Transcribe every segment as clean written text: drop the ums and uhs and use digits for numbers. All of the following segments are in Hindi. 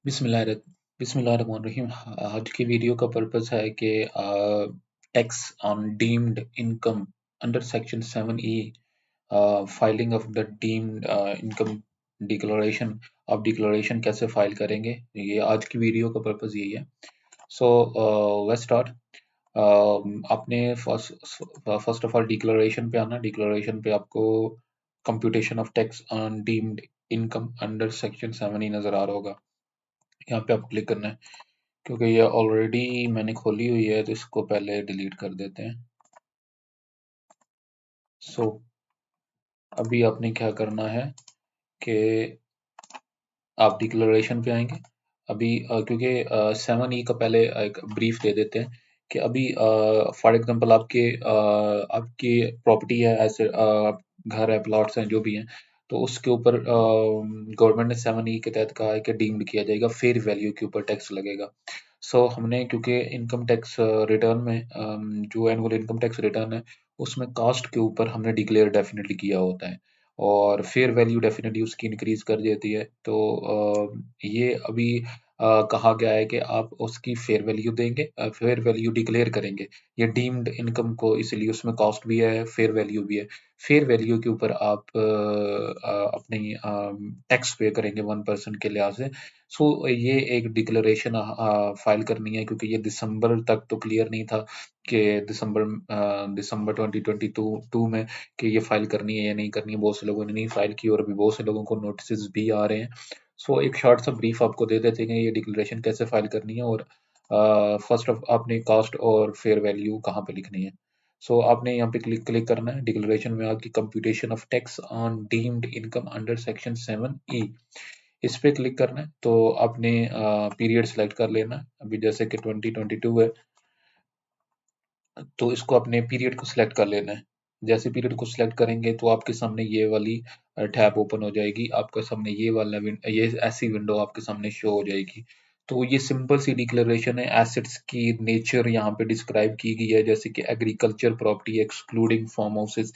बिस्मिल्लाहिर्रहमानिर्रहीम। आज की वीडियो का पर्पस है कि tax on deemed income under section 7E, filing of the deemed income declaration. आप डिक्लेरेशन कैसे फाइल करेंगे, ये आज की वीडियो का पर्पस यही है। So let's start. आपने फर्स्ट ऑफ ऑल डिक्लेरेशन पे आना। डिक्लेरेशन पे आपको computation of tax on deemed income under section 7E नजर आ रहा होगा। यहाँ पे आप क्लिक करना है। क्योंकि ये ऑलरेडी मैंने खोली हुई है तो इसको पहले डिलीट कर देते हैं। सो अभी आपने क्या करना है कि आप डिक्लेरेशन पे आएंगे। अभी क्योंकि 7E का पहले एक ब्रीफ दे देते हैं कि अभी फॉर एग्जांपल आपकी प्रॉपर्टी है, ऐसे घर है, प्लॉट्स हैं, जो भी हैं, तो उसके ऊपर गवर्नमेंट ने 7E के तहत कहा है कि डीम्ड किया जाएगा, फेयर वैल्यू के ऊपर टैक्स लगेगा। सो हमने क्योंकि इनकम टैक्स रिटर्न में जो एनुअल इनकम टैक्स रिटर्न है उसमें कास्ट के ऊपर हमने डिक्लेयर डेफिनेटली किया होता है और फेयर वैल्यू डेफिनेटली उसकी इंक्रीज कर देती है। तो ये अभी कहा गया है कि आप उसकी फेयर वैल्यू देंगे, फेयर वैल्यू डिक्लेयर करेंगे। ये डीम्ड इनकम को इसलिए उसमें कॉस्ट भी है, फेयर वैल्यू भी है। फेयर वैल्यू के ऊपर आप अपनी टैक्स पे करेंगे 1% के लिहाज से। सो ये एक डिक्लेरेशन फाइल करनी है क्योंकि ये दिसंबर तक तो क्लियर नहीं था कि दिसंबर 2022 में कि ये फाइल करनी है या नहीं करनी है। बहुत से लोगों ने नहीं फाइल की और अभी बहुत से लोगों को नोटिस भी आ रहे हैं। सो एक शॉर्ट सा ब्रीफ आपको दे देते हैं ये डिक्लेरेशन कैसे फाइल करनी है और फर्स्ट ऑफ आपने कास्ट और फेयर वैल्यू कहाँ पे लिखनी है। सो आपने यहाँ पे क्लिक क्लिक करना है। डिक्लेरेशन में आपकी computation of tax on deemed income under section 7E, इस पे क्लिक करना है। तो आपने पीरियड सेलेक्ट कर लेना है। अभी जैसे कि 2022 है तो इसको अपने पीरियड को सिलेक्ट कर लेना है। जैसे पीरियड को सिलेक्ट करेंगे तो आपके सामने ये वाली टैब ओपन हो जाएगी। आपके सामने ये ऐसी विंडो आपके सामने शो हो जाएगी। तो ये सिंपल सी डिक्लेरेशन है। एसेट्स की नेचर यहाँ पे डिस्क्राइब की गई है, जैसे कि agriculture property excluding farm houses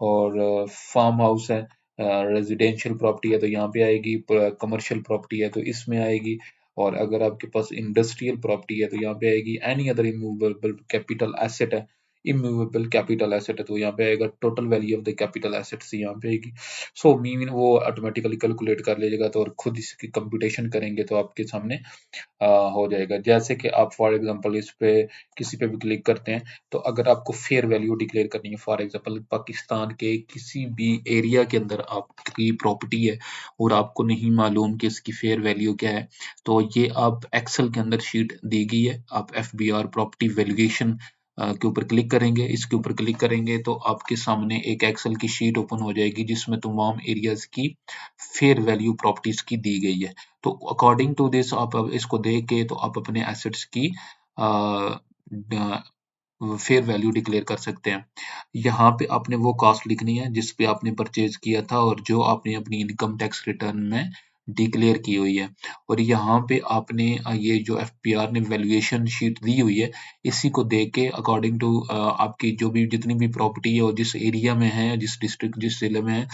और फार्म हाउस है। रेजिडेंशियल प्रॉपर्टी है तो यहाँ पे आएगी, कमर्शियल प्रॉपर्टी है तो इसमें आएगी, और अगर आपके पास इंडस्ट्रियल प्रॉपर्टी है तो यहाँ पे आएगी। Any other immovable capital asset है, इमूवेबल कैपिटल एसेट है तो यहाँ पे आएगा। Total value of the capital assets यहाँ पे आएगी। सो मीन वो ऑटोमेटिकली कैलकुलेट कर लीजिएगा तो और खुद इसकी कंप्यूटेशन करेंगे तो आपके सामने हो जाएगा। जैसे कि आप फॉर एग्जांपल इस पे किसी पे भी क्लिक करते हैं तो अगर आपको फेयर वैल्यू डिक्लेयर करनी है, फॉर एग्जांपल पाकिस्तान के किसी भी एरिया के अंदर आपकी प्रॉपर्टी है और आपको नहीं मालूम कि इसकी फेयर वैल्यू क्या है, तो ये आप एक्सेल के अंदर शीट दी गई है। आप FBR प्रॉपर्टी वैल्यूएशन के ऊपर क्लिक करेंगे। इसके ऊपर क्लिक करेंगे तो आपके सामने एक एक्सेल की शीट ओपन हो जाएगी जिसमें तमाम एरियाज की फेयर वैल्यू प्रॉपर्टीज की दी गई है। तो अकॉर्डिंग टू दिस आप अब इसको देख के तो आप अपने एसेट्स की फेयर वैल्यू डिक्लेयर कर सकते हैं। यहाँ पे आपने वो कॉस्ट लिखनी है जिस पे आपने परचेज किया था और जो आपने अपनी इनकम टैक्स रिटर्न में डिक्लेयर की हुई है। और यहाँ पे आपने ये जो FPR ने वैल्यूएशन शीट दी हुई है इसी को देख के अकॉर्डिंग टू आपकी जो भी जितनी भी प्रॉपर्टी है और जिस एरिया में है, जिस डिस्ट्रिक्ट जिस जिले में है,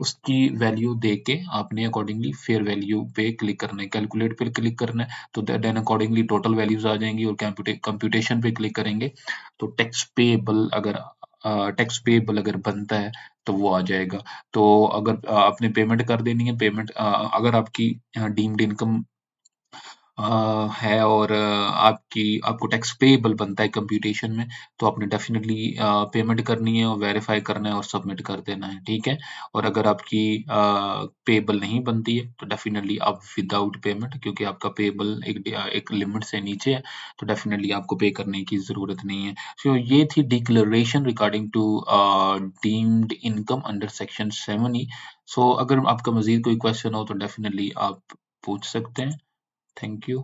उसकी वैल्यू देख के आपने अकॉर्डिंगली फेयर वैल्यू पे क्लिक करना है, कैलकुलेट पे क्लिक करना है। तो देन अकॉर्डिंगली टोटल वैल्यूज आ जाएंगी और कंप्यूटेशन पे क्लिक करेंगे तो टैक्स पेएबल अगर बनता है तो वो आ जाएगा। तो अगर आपने पेमेंट कर देनी है, पेमेंट अगर आपकी डीम्ड इनकम है और आपको टैक्स पेएबल बनता है कंप्यूटेशन में, तो आपने डेफिनेटली पेमेंट करनी है और वेरीफाई करना है और सबमिट कर देना है, ठीक है। और अगर आपकी पेएबल नहीं बनती है तो डेफिनेटली आप विदाउट पेमेंट, क्योंकि आपका पेएबल एक लिमिट से नीचे है, तो डेफिनेटली आपको पे करने की जरूरत नहीं है। सो ये थी declaration regarding to deemed income under section 7E। So अगर आपका मजीद कोई क्वेश्चन हो तो डेफिनेटली आप पूछ सकते हैं। Thank you.